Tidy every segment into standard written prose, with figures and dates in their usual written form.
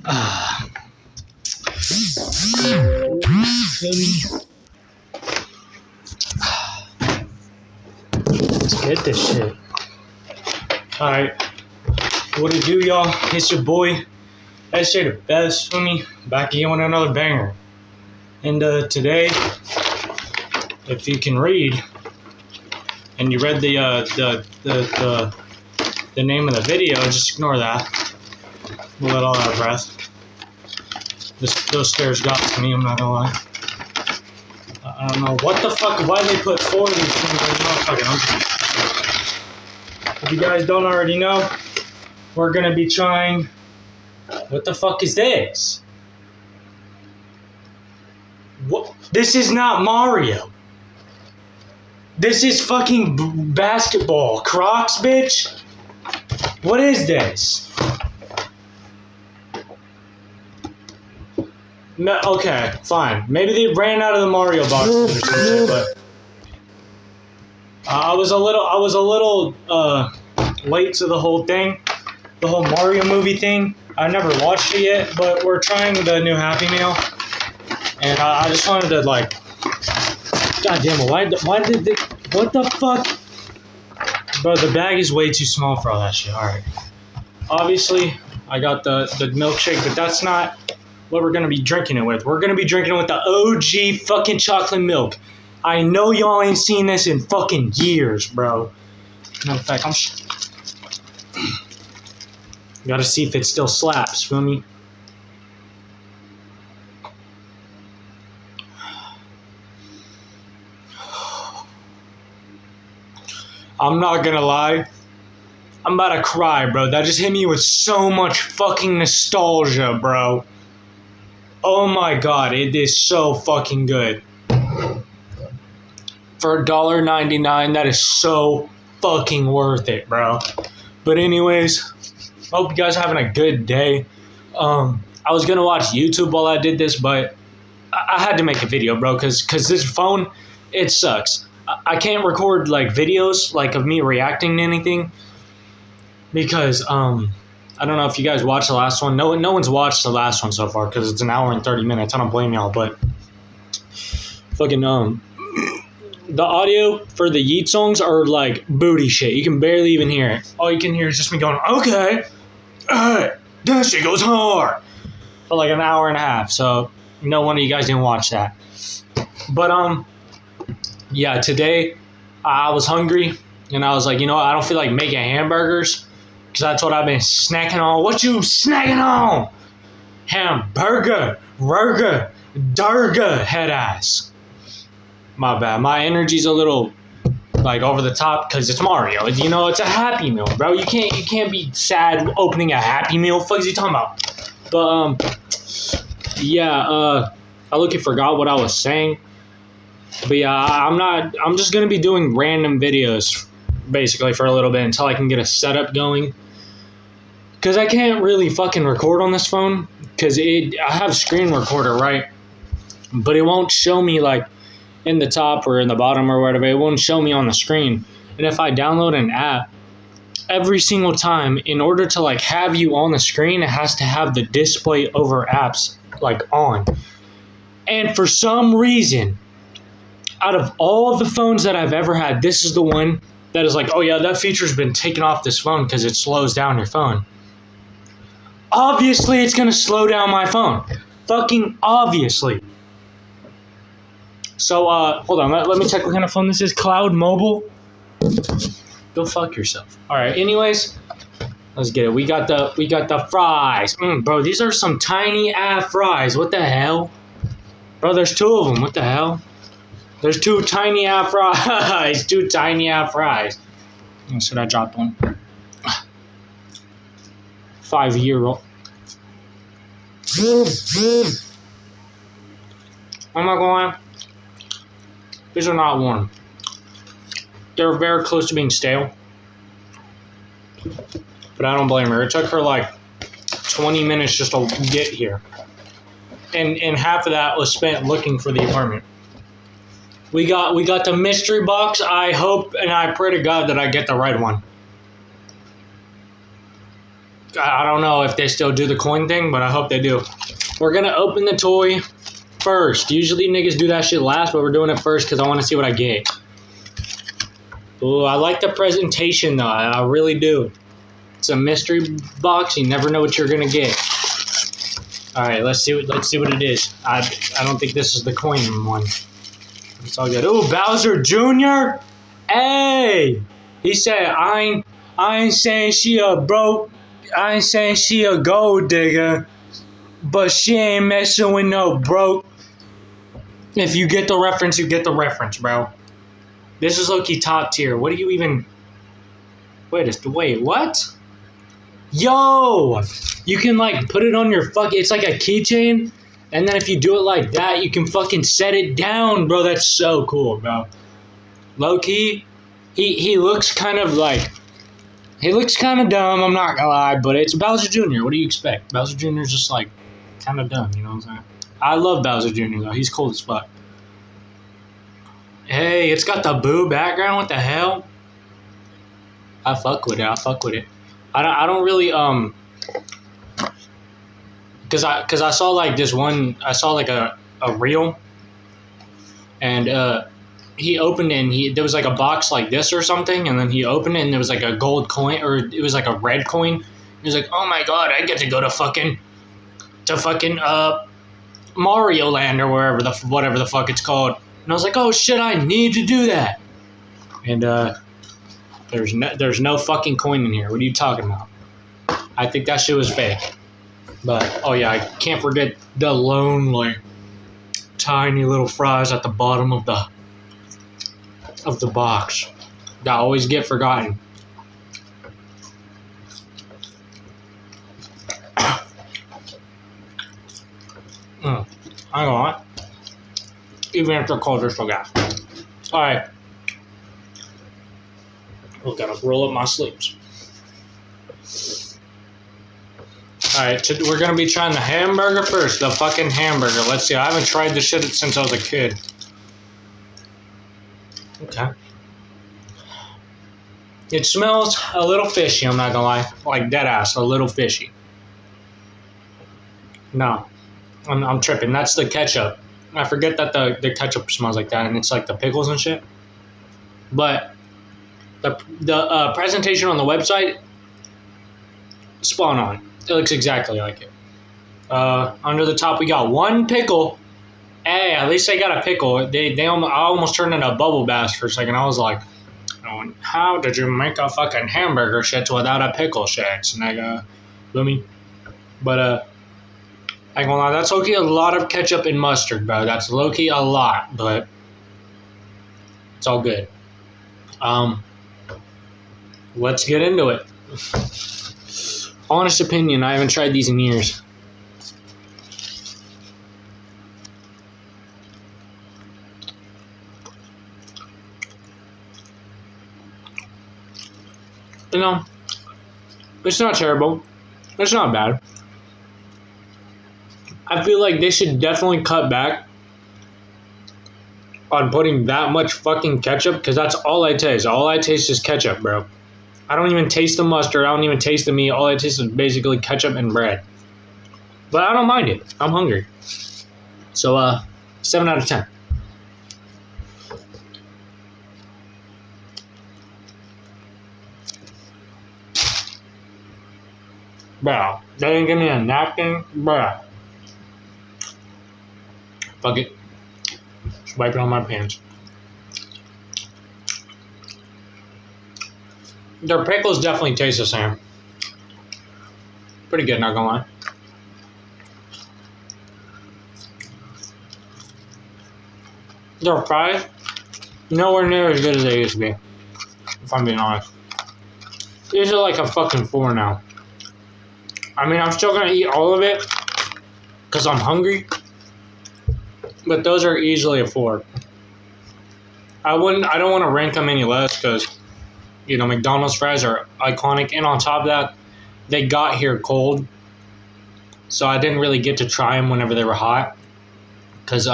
Ah, let's get this shit. Alright, what it do, y'all? It's your boy, SJ the Best, for me, back again with another banger. And today, if you can read, and you read the name of the video, just ignore that. We'll let all out of breath. Those stairs got to me, I'm not gonna lie. I don't know what the fuck, why they put 4 of these things in the motherfucking. If you guys don't already know, we're gonna be trying. What the fuck is this? What? This is not Mario. This is fucking basketball. Crocs, bitch? What is this? No, okay, fine. Maybe they ran out of the Mario boxes or something, but I was a little late to the whole thing, the whole Mario movie thing. I never watched it yet, but we're trying the new Happy Meal, and I just wanted to like, god damn it, why did they, what the fuck? Bro, the bag is way too small for all that shit. All right, obviously I got the milkshake, but that's not what we're gonna be drinking it with. We're gonna be drinking it with the OG fucking chocolate milk. I know y'all ain't seen this in fucking years, bro. Matter of fact, gotta see if it still slaps, feel me? I'm not gonna lie. I'm about to cry, bro. That just hit me with so much fucking nostalgia, bro. Oh my god, it is so fucking good. For $1.99, that is so fucking worth it, bro. But anyways, hope you guys are having a good day. I was gonna watch YouTube while I did this, but I had to make a video, bro, because this phone, it sucks. I can't record like videos like of me reacting to anything because I don't know if you guys watched the last one. No one's watched the last one so far because it's an hour and 30 minutes. I don't blame y'all, but fucking the audio for the Yeet songs are like booty shit. You can barely even hear it. All you can hear is just me going, okay, that shit goes hard for like an hour and a half. So no wonder you guys didn't watch that. But yeah, today I was hungry and I was like, you know what? I don't feel like making hamburgers because that's what I've been snacking on. What you snacking on? Hamburger, burger, durga, head ass. My bad. My energy's a little like over the top because it's Mario. You know, it's a Happy Meal, bro. You can't be sad opening a Happy Meal. What the fuck is he talking about? But yeah. I literally forgot what I was saying. But yeah, I'm just gonna be doing random videos basically for a little bit until I can get a setup going. Cause I can't really fucking record on this phone because I have screen recorder, right? But it won't show me like in the top or in the bottom or whatever. It won't show me on the screen. And if I download an app, every single time, in order to like have you on the screen, it has to have the display over apps like on. And for some reason, out of all of the phones that I've ever had, this is the one that is like, oh yeah, that feature's been taken off this phone because it slows down your phone. Obviously, it's going to slow down my phone. Fucking obviously. So, hold on. Let me check what kind of phone this is. Cloud Mobile? Go fuck yourself. All right. Anyways, let's get it. We got the fries. Bro, these are some tiny ass fries. What the hell? Bro, there's 2 of them. What the hell? There's 2 tiny ass fries. 2 tiny ass fries. Should I drop one? 5-year-old. I'm not going. These are not warm. They're very close to being stale. But I don't blame her. It took her like 20 minutes just to get here. And half of that was spent looking for the apartment. We got the mystery box. I hope and I pray to God that I get the right one. I don't know if they still do the coin thing, but I hope they do. We're gonna open the toy first. Usually niggas do that shit last, but we're doing it first because I want to see what I get. Ooh, I like the presentation though. I really do. It's a mystery box. You never know what you're gonna get. All right, let's see what it is. I don't think this is the coin one. It's all good. Ooh, Bowser Jr. Hey, he said I ain't saying she a broke. I ain't saying she a gold digger, but she ain't messing with no broke. If you get the reference, you get the reference, bro. This is low-key top tier. What do you even... Wait, what? Yo! You can, like, put it on your fucking... It's like a keychain, and then if you do it like that, you can fucking set it down, bro. That's so cool, bro. Low-key, he looks kind of like... He looks kind of dumb, I'm not gonna lie, but it's Bowser Jr. What do you expect? Bowser Jr. is just, like, kind of dumb, you know what I'm saying? I love Bowser Jr., though. He's cool as fuck. Hey, it's got the Boo background. What the hell? I fuck with it. I don't really cause I saw like this one. I saw like a reel, and he opened it and there was like a box like this or something, and then he opened it and there was like a gold coin or it was like a red coin. He was like, oh my god, I get to go to fucking Mario Land or whatever the fuck it's called. And I was like, oh shit, I need to do that. And there's no fucking coin in here. What are you talking about? I think that shit was fake. But oh yeah, I can't forget the lonely, tiny little fries at the bottom of the box. That always get forgotten. I don't know. Even if they're cold, they're still gas. Alright. We're gonna roll up my sleeves. Alright, we're gonna be trying the hamburger first. The fucking hamburger. Let's see. I haven't tried this shit since I was a kid. Okay. It smells a little fishy, I'm not gonna lie. Like dead ass, a little fishy. No. I'm tripping. That's the ketchup. I forget that the ketchup smells like that, and it's like the pickles and shit. But the presentation on the website, spawn on. It looks exactly like it. Under the top, we got one pickle. Hey, at least they got a pickle. I almost turned into a bubble bass for a second. I was like, oh, how did you make a fucking hamburger shit without a pickle shit? Nigga, Lumi. But I ain't gonna lie, that's low-key a lot of ketchup and mustard, bro. That's low-key a lot, but it's all good. Let's get into it. Honest opinion, I haven't tried these in years. You know, it's not terrible. It's not bad. I feel like they should definitely cut back on putting that much fucking ketchup because that's all I taste. All I taste is ketchup, bro. I don't even taste the mustard. I don't even taste the meat. All I taste is basically ketchup and bread. But I don't mind it. I'm hungry. So, 7 out of 10. Bro, they didn't give me a napkin? Bro. Fuck it. Just wipe it on my pants. Their pickles definitely taste the same. Pretty good, not gonna lie. Their fries, nowhere near as good as they used to be. If I'm being honest. These are like a fucking 4 now. I mean, I'm still gonna eat all of it because I'm hungry. But those are easily a 4. I don't want to rank them any less because, you know, McDonald's fries are iconic. And on top of that, they got here cold. So I didn't really get to try them whenever they were hot. Because,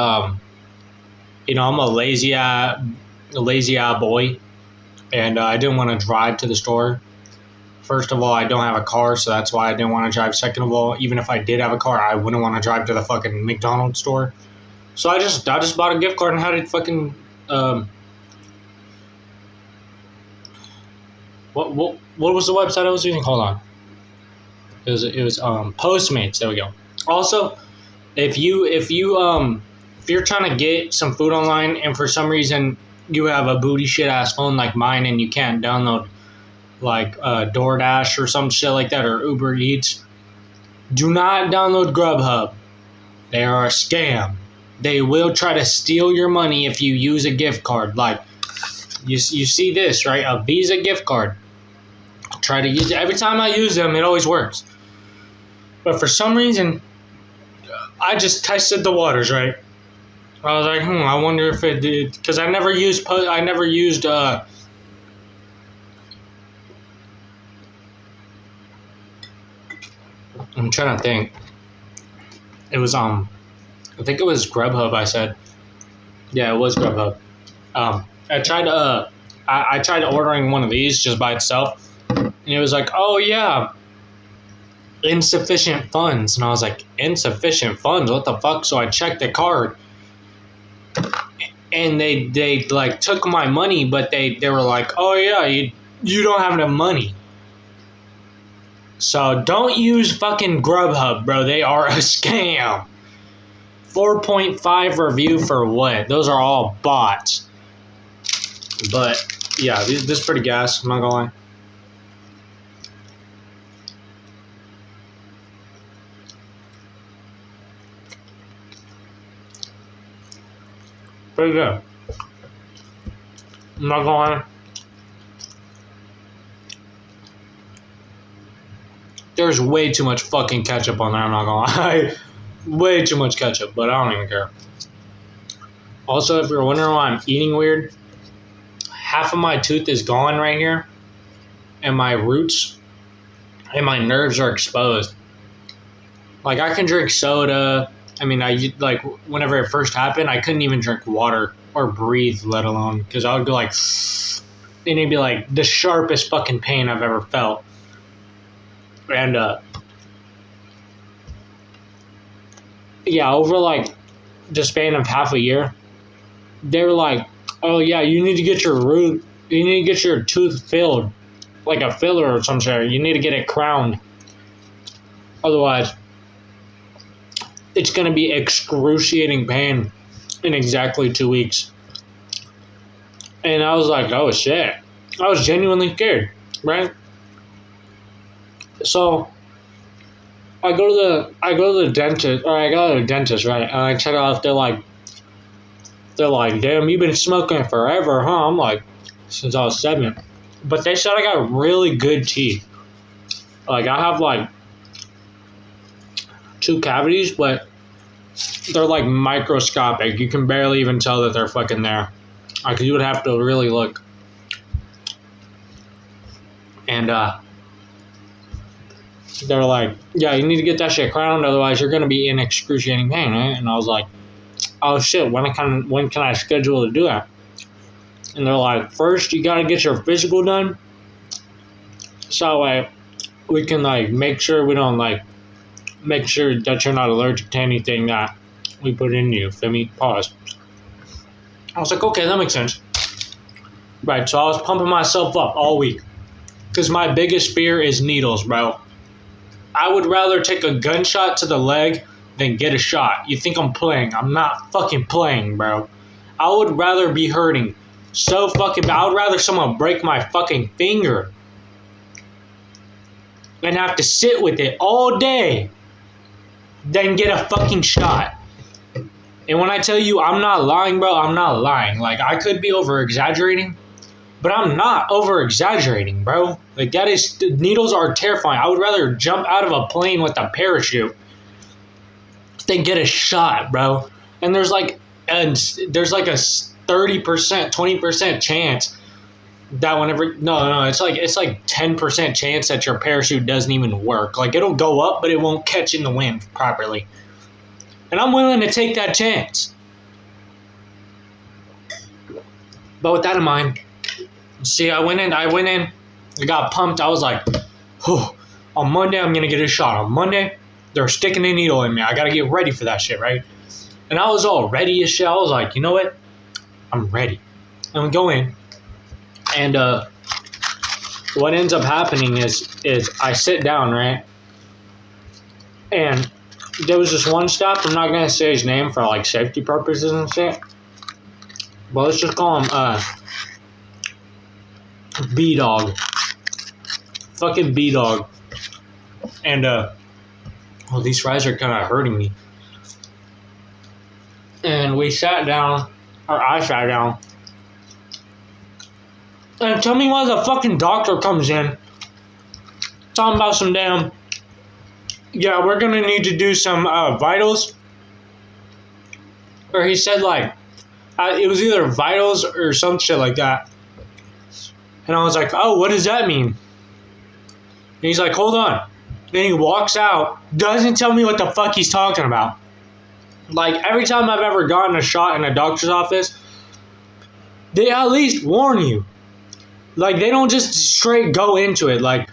you know, I'm a lazy eye boy. And I didn't want to drive to the store first of all, I don't have a car, so that's why I didn't want to drive. Second of all, even if I did have a car, I wouldn't want to drive to the fucking McDonald's store. So I just bought a gift card and had it fucking what was the website I was using? Hold on. It was Postmates. There we go. Also, if you're trying to get some food online and for some reason you have a booty shit ass phone like mine and you can't download like DoorDash or some shit like that or Uber Eats, do not download Grubhub. They are a scam. They will try to steal your money if you use a gift card. Like you see this, right? A Visa gift card. Try to use it. Every time I use them, it always works. But for some reason, I just tested the waters, right? I was like, I wonder if it did, because I never used. I'm trying to think. It was I think it was Grubhub. I said, yeah, it was Grubhub. I tried ordering one of these just by itself, and it was like, oh yeah, insufficient funds, and I was like, insufficient funds? What the fuck? So I checked the card. And they like took my money, but they were like, oh yeah, you don't have enough money. So don't use fucking Grubhub, bro. They are a scam. 4.5 review for what? Those are all bots. But yeah, this is pretty gas, I'm not gonna lie. Pretty good. I'm not gonna lie. There's way too much fucking ketchup on there, I'm not gonna lie. Way too much ketchup, but I don't even care. Also, if you're wondering why I'm eating weird, half of my tooth is gone right here, and my roots and my nerves are exposed. Like, I can drink soda. I mean, like, whenever it first happened, I couldn't even drink water or breathe, let alone, because I would go like, and it'd be like the sharpest fucking pain I've ever felt. And, yeah, over like the span of half a year, they were like, oh yeah, you need to get your tooth filled, like a filler or some shit. You need to get it crowned. Otherwise, it's going to be excruciating pain in exactly 2 weeks. And I was like, oh shit. I was genuinely scared, right? So I go to the dentist, right? And I check out if they're like, damn, you've been smoking forever, huh? I'm like, since I was 7. But they said I got really good teeth. Like, I have like 2 cavities, but they're like microscopic. You can barely even tell that they're fucking there. Like, you would have to really look. And they're like, yeah, you need to get that shit crowned, otherwise you're gonna be in excruciating pain, right? And I was like, oh shit, when can I schedule to do that? And they're like, first you gotta get your physical done, so like we can like make sure that you're not allergic to anything that we put in you. Feel me? Pause. I was like, okay, that makes sense. Right, so I was pumping myself up all week, because my biggest fear is needles, bro. I would rather take a gunshot to the leg than get a shot. You think I'm playing? I'm not fucking playing, bro. I would rather be hurting so fucking bad. I would rather someone break my fucking finger and have to sit with it all day than get a fucking shot. And when I tell you I'm not lying, bro, I'm not lying. Like, I could be over-exaggerating, but I'm not over-exaggerating, bro. Like, needles are terrifying. I would rather jump out of a plane with a parachute than get a shot, bro. And there's like a 30%, 20% chance that it's like 10% chance that your parachute doesn't even work. Like, it'll go up, but it won't catch in the wind properly. And I'm willing to take that chance. But with that in mind, see, I went in, I got pumped. I was like, On Monday, I'm going to get a shot. On Monday, they're sticking a needle in me. I got to get ready for that shit, right? And I was all ready as shit. I was like, you know what? I'm ready. And we go in. And what ends up happening is I sit down, right? And there was this one staff. I'm not going to say his name for like safety purposes and shit. But let's just call him B-Dog. Fucking B-Dog. And these fries are kind of hurting me. And we sat down, or I sat down. And tell me why the fucking doctor comes in talking about some damn, yeah, we're gonna need to do some vitals. Or he said like, it was either vitals or some shit like that. And I was like, oh, what does that mean? And he's like, hold on. Then he walks out, doesn't tell me what the fuck he's talking about. Like, every time I've ever gotten a shot in a doctor's office, they at least warn you. Like, they don't just straight go into it. Like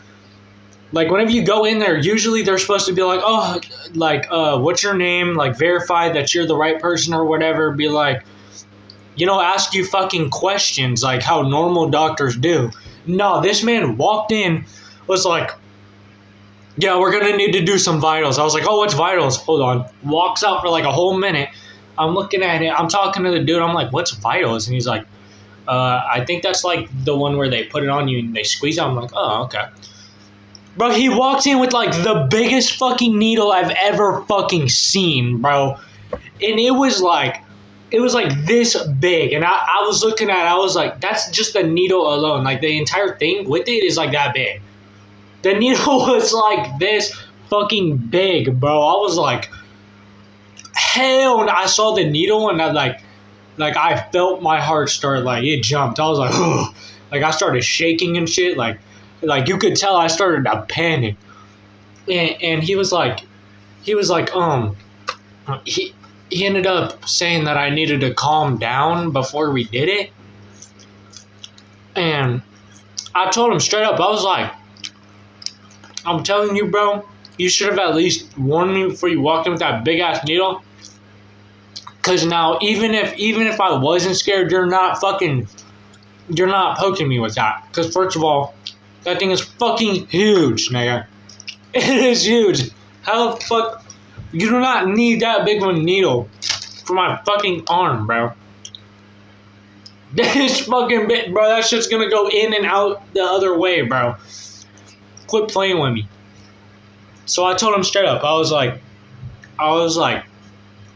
whenever you go in there, usually they're supposed to be like, oh, like, what's your name? Like, verify that you're the right person or whatever. Be like, you know, ask you fucking questions like how normal doctors do. No, this man walked in, was like, yeah, we're going to need to do some vitals. I was like, oh, what's vitals? Hold on. Walks out for like a whole minute. I'm looking at it. I'm talking to the dude. I'm like, what's vitals? And he's like, I think that's like the one where they put it on you and they squeeze it. I'm like, oh, okay. Bro, he walked in with like the biggest fucking needle I've ever fucking seen, bro. And it was like this big. And I was looking at it, I was like, that's just the needle alone. Like the entire thing with it is like that big. The needle was like this fucking big, bro. I was like, hell no. I saw the needle and I like I felt my heart start, like it jumped. I was like, ugh. Like I started shaking and shit. Like you could tell I started to panic. And he ended up saying that I needed to calm down before we did it. And I told him straight up, I was like, I'm telling you, bro, you should have at least warned me before you walked in with that big ass needle. Cause now, even if I wasn't scared, you're not poking me with that. Cause first of all, that thing is fucking huge, nigga. It is huge. How the fuck? You do not need that big of a needle for my fucking arm, bro. This fucking bit, bro. That shit's gonna go in and out the other way, bro. Quit playing with me. So I told him straight up. I was like,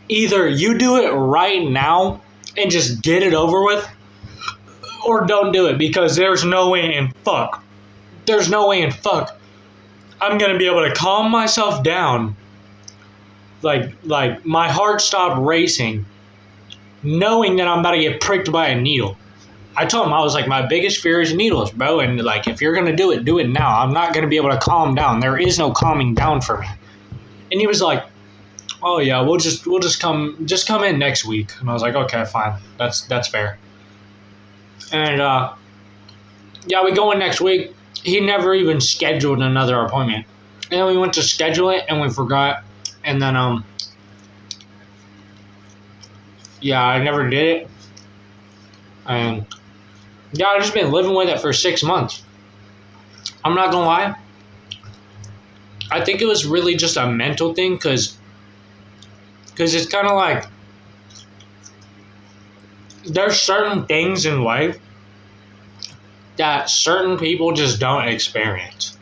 either you do it right now and just get it over with, or don't do it, because there's no way in fuck. I'm gonna be able to calm myself down. Like my heart stopped racing, knowing that I'm about to get pricked by a needle. I told him, I was like, my biggest fear is needles, bro. And like, if you're gonna do it now. I'm not gonna be able to calm down. There is no calming down for me. And he was like, oh yeah, we'll just come in next week. And I was like, okay, fine, that's fair. And yeah, we go in next week. He never even scheduled another appointment. And then we went to schedule it and we forgot. And then yeah, I never did it. And yeah, I've just been living with it for 6 months. I'm not gonna lie. I think it was really just a mental thing, because it's kind of like there's certain things in life that certain people just don't experience.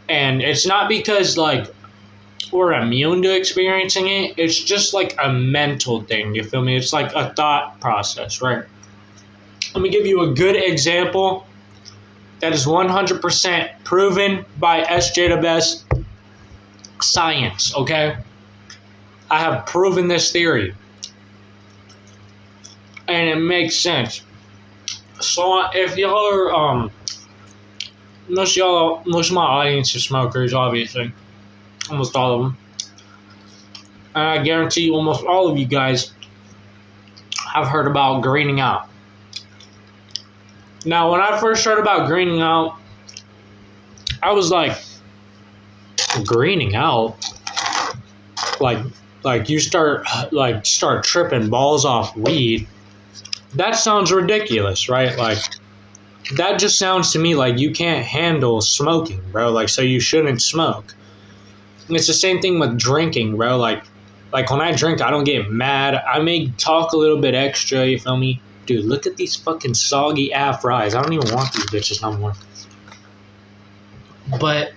And it's not because like we're immune to experiencing it. It's just like a mental thing, you feel me? It's like a thought process, right? Let me give you a good example that is 100% proven by SJ the Best science, okay? I have proven this theory. And it makes sense. So if y'all are, most of my audience are smokers, obviously. Almost all of them. And I guarantee you almost all of you guys have heard about greening out. Now, when I first heard about greening out, I was like, greening out, like you start tripping balls off weed. That sounds ridiculous, right? Like that just sounds to me like you can't handle smoking, bro. Like so you shouldn't smoke. And it's the same thing with drinking, bro. Like when I drink, I don't get mad. I may talk a little bit extra, you feel me? Dude, look at these fucking soggy ass fries. I don't even want these bitches no more. But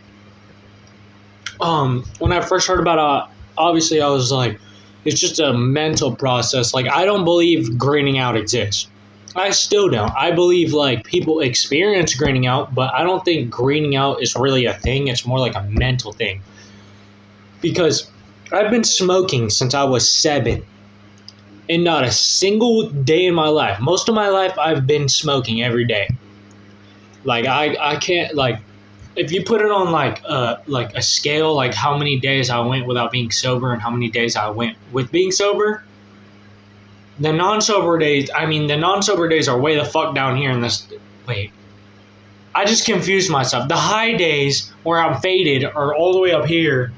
when I first heard about it, obviously I was like, it's just a mental process. Like I don't believe greening out exists. I still don't. I believe like people experience greening out, but I don't think greening out is really a thing. It's more like a mental thing. Because I've been smoking since I was 7. And not a single day in my life. Most of my life I've been smoking every day. Like I can't like if you put it on like a scale, like how many days I went without being sober and how many days I went with being sober, the non-sober days are way the fuck down here in this. Wait, I just confused myself. The high days where I'm faded are all the way up here,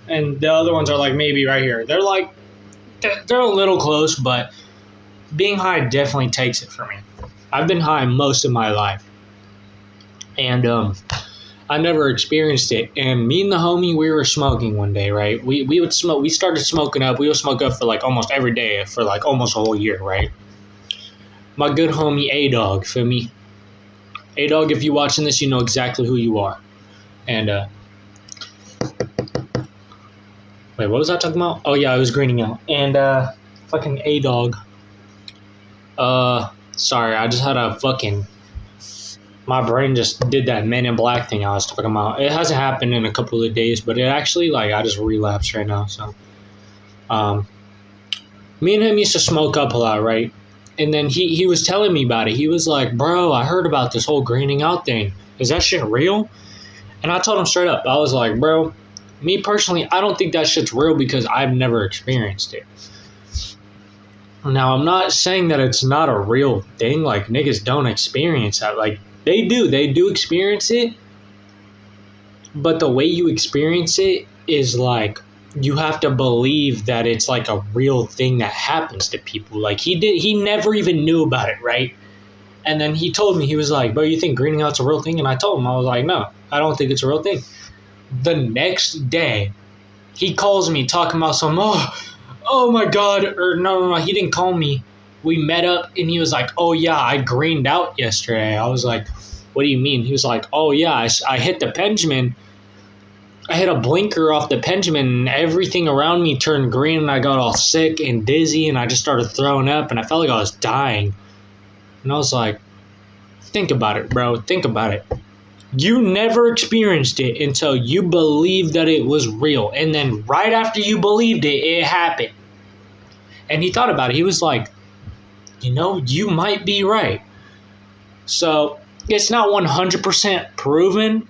and the other ones are like maybe right here. They're a little close, but being high definitely takes it for me. I've been high most of my life, and I never experienced it. And me and the homie, we were smoking one day, right? We would smoke. We started smoking up. We would smoke up for like almost every day for like almost a whole year, right? My good homie A-Dog, feel me? A-Dog, if you're watching this, you know exactly who you are. And wait, what was I talking about? Oh yeah, I was greening out. And fucking A-Dog. Sorry, I just had a fucking. My brain just did that Men in Black thing I was talking about. It hasn't happened in a couple of days, but it actually, like, I just relapsed right now. So, me and him used to smoke up a lot, right? And then he was telling me about it. He was like, bro, I heard about this whole greening out thing. Is that shit real? And I told him straight up. I was like, bro, me personally, I don't think that shit's real because I've never experienced it. Now, I'm not saying that it's not a real thing. Like, niggas don't experience that. Like, they do experience it, but the way you experience it is like you have to believe that it's like a real thing that happens to people. Like he never even knew about it, right? And then he told me, he was like, bro, you think greening out's a real thing? And I told him, I was like, no, I don't think it's a real thing. The next day, he calls me talking about some, oh my God, or no, he didn't call me. We met up and he was like, oh yeah, I greened out yesterday. I was like, what do you mean? He was like, oh yeah, I hit the Benjamin. I hit a blinker off the Benjamin and everything around me turned green and I got all sick and dizzy and I just started throwing up and I felt like I was dying. And I was like, think about it, bro. Think about it. You never experienced it until you believed that it was real. And then right after you believed it, it happened. And he thought about it. He was like, you know, you might be right. So it's not 100% proven,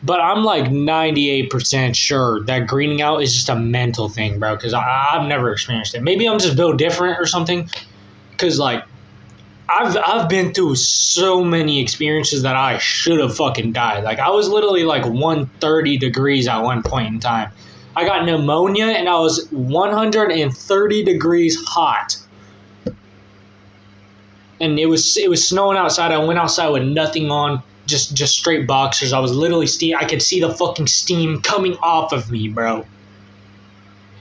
but I'm like 98% sure that greening out is just a mental thing, bro, because I've never experienced it. Maybe I'm just built different or something, because like I've been through so many experiences that I should have fucking died. Like I was literally like 130 degrees at one point in time. I got pneumonia and I was 130 degrees hot. And it was snowing outside. I went outside with nothing on, just straight boxers. I was literally I could see the fucking steam coming off of me, bro.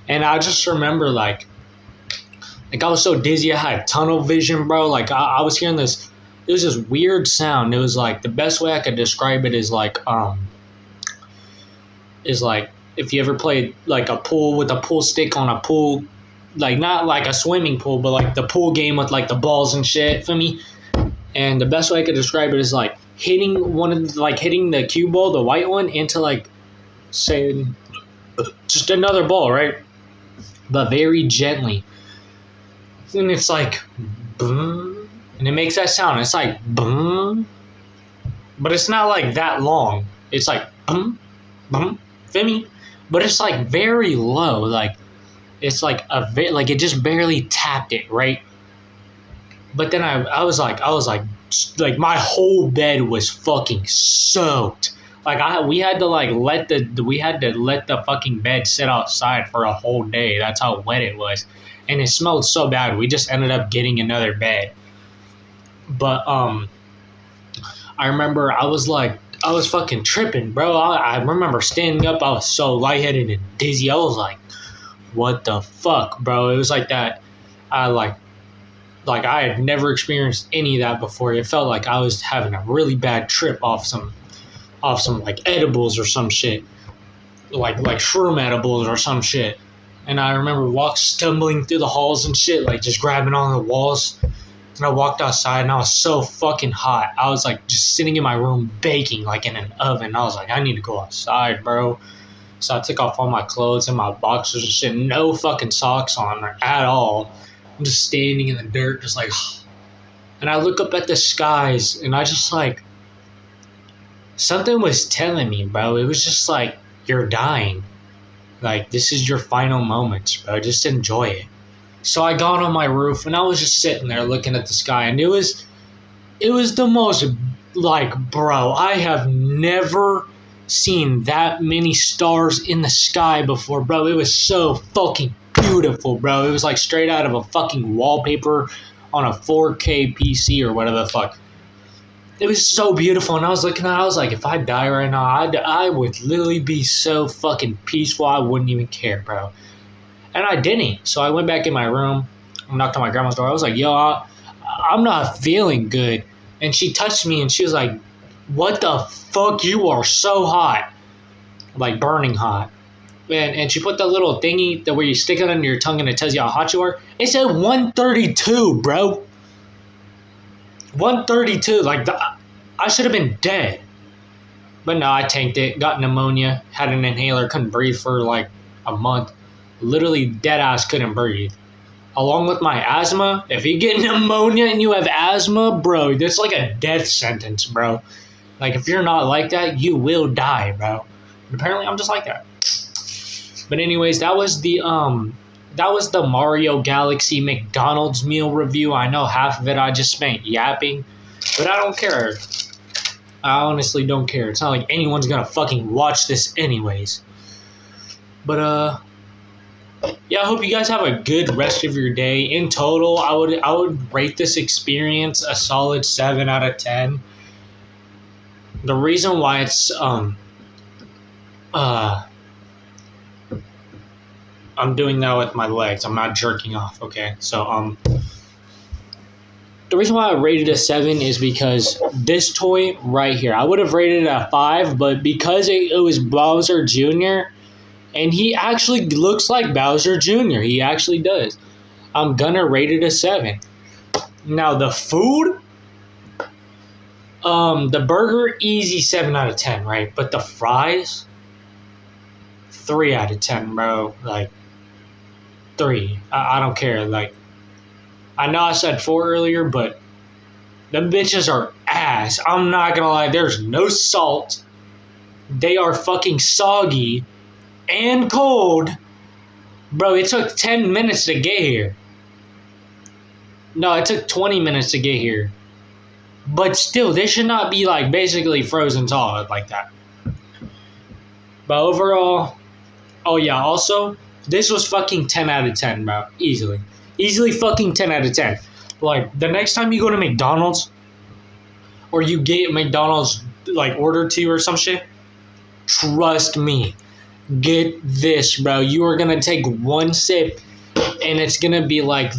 And I just remember like I was so dizzy. I had tunnel vision, bro. Like I was hearing this. It was this weird sound. It was like the best way I could describe it is like if you ever played like a pool with a pool stick on a pool. Like not like a swimming pool, but like the pool game with like the balls and shit for me. And the best way I could describe it is like hitting the cue ball, the white one, into like say just another ball, right? But very gently. And it's like boom, and it makes that sound. It's like boom, but it's not like that long. It's like boom, boom, feel me? But it's like very low, like. It's like it just barely tapped it, right? But then I was like my whole bed was fucking soaked. Like we had to let the fucking bed sit outside for a whole day. That's how wet it was, and it smelled so bad. We just ended up getting another bed. But I remember I was fucking tripping, bro. I remember standing up. I was so lightheaded and dizzy. I was like, what the fuck, bro? It was like that. I like I had never experienced any of that before. It felt like I was having a really bad trip off some like edibles or some shit, like shroom edibles or some shit. And I remember stumbling through the halls and shit, like just grabbing on the walls. And I walked outside and I was so fucking hot. I was like just sitting in my room baking like in an oven. I was like, I need to go outside, bro. So I took off all my clothes and my boxers and shit. No fucking socks on at all. I'm just standing in the dirt, just like, and I look up at the skies and I just like, something was telling me, bro. It was just like, you're dying. Like, this is your final moments, bro. Just enjoy it. So I got on my roof and I was just sitting there looking at the sky, and it was the most, like, bro, I have never seen that many stars in the sky before, bro. It was so fucking beautiful, bro. It was like straight out of a fucking wallpaper on a 4K PC or whatever the fuck. It was so beautiful, and I was looking at it, I was like, if I die right now, I would literally be so fucking peaceful, I wouldn't even care, bro. And I didn't. So I went back in my room, I knocked on my grandma's door. I was like, yo, I'm not feeling good. And she touched me and she was like, what the fuck? You are so hot. Like burning hot. And she put that little thingy that where you stick it under your tongue and it tells you how hot you are. It said 132, bro. 132. Like, I should have been dead. But no, I tanked it. Got pneumonia. Had an inhaler. Couldn't breathe for like a month. Literally dead ass couldn't breathe. Along with my asthma, if you get pneumonia and you have asthma, bro, that's like a death sentence, bro. Like, if you're not like that, you will die, bro. And apparently, I'm just like that. But anyways, that was the Mario Galaxy McDonald's meal review. I know half of it I just spent yapping, but I don't care. I honestly don't care. It's not like anyone's gonna fucking watch this anyways. But yeah, I hope you guys have a good rest of your day. In total, I would rate this experience a solid 7 out of 10. The reason why it's I'm doing that with my legs. I'm not jerking off, okay? So the reason why I rated a 7 is because this toy right here, I would have rated it a 5, but because it was Bowser Jr., and he actually looks like Bowser Jr. He actually does. I'm gonna rate it a 7. Now the food, the burger, easy 7 out of 10, right? But the fries, 3 out of 10, bro. Like 3. I don't care. Like, I know I said 4 earlier, but them bitches are ass. I'm not gonna lie. There's no salt. They are fucking soggy and cold. Bro, it took 10 minutes to get here. No, it took 20 minutes to get here. But still, they should not be like basically frozen solid like that. But overall, oh yeah, also, this was fucking 10 out of 10, bro. Easily. Easily fucking 10 out of 10. Like, the next time you go to McDonald's, or you get McDonald's like ordered to you or some shit, trust me. Get this, bro. You are gonna take one sip, and it's gonna be like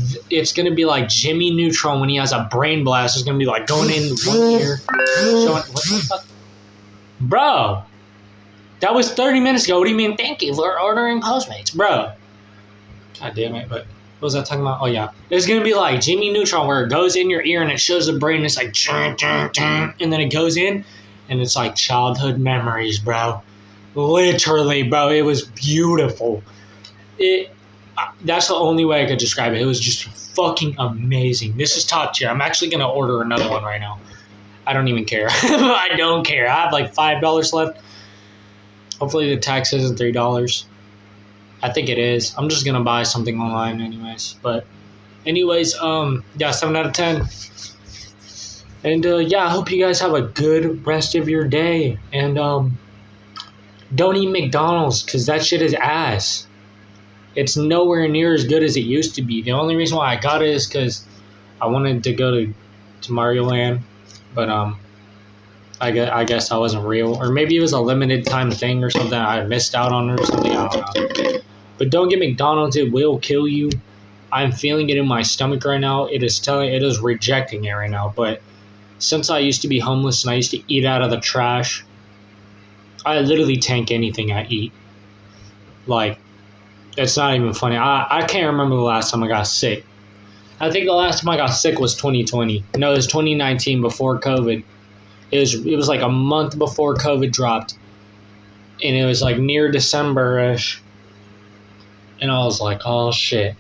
Jimmy Neutron when he has a brain blast. It's gonna be like going in one ear. What the fuck, bro? That was 30 minutes ago. What do you mean? Thank you for ordering Postmates, bro. God damn it! But what was I talking about? Oh yeah, it's gonna be like Jimmy Neutron where it goes in your ear and it shows the brain. And it's like, and then it goes in, and it's like childhood memories, bro. Literally, bro, it was beautiful. That's the only way I could describe it. It was just fucking amazing. This is top tier. I'm actually going to order another one right now. I don't even care. I don't care. I have like $5 left. Hopefully the tax isn't $3. I think it is. I'm just going to buy something online anyways. But anyways, yeah, 7 out of 10. And yeah, I hope you guys have a good rest of your day. And don't eat McDonald's because that shit is ass. It's nowhere near as good as it used to be. The only reason why I got it is because I wanted to go to Mario Land, but I guess I wasn't real, or maybe it was a limited time thing or something I missed out on or something. I don't know. But don't get McDonald's; it will kill you. I'm feeling it in my stomach right now. It is rejecting it right now. But since I used to be homeless and I used to eat out of the trash, I literally tank anything I eat. Like, it's not even funny. I can't remember the last time I got sick. I think the last time I got sick was 2020. No, it was 2019 before COVID. It was like a month before COVID dropped, and it was like near December-ish, and I was like, oh shit.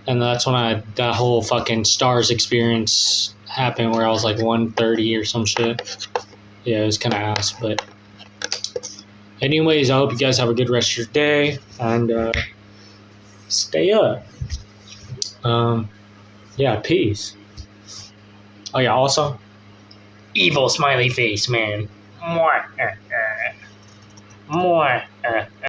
And that's when that whole fucking stars experience happened where I was like 130 or some shit. Yeah, it was kind of ass, but anyways, I hope you guys have a good rest of your day and stay up. Yeah, peace. Oh yeah, also, evil smiley face, man. More. More.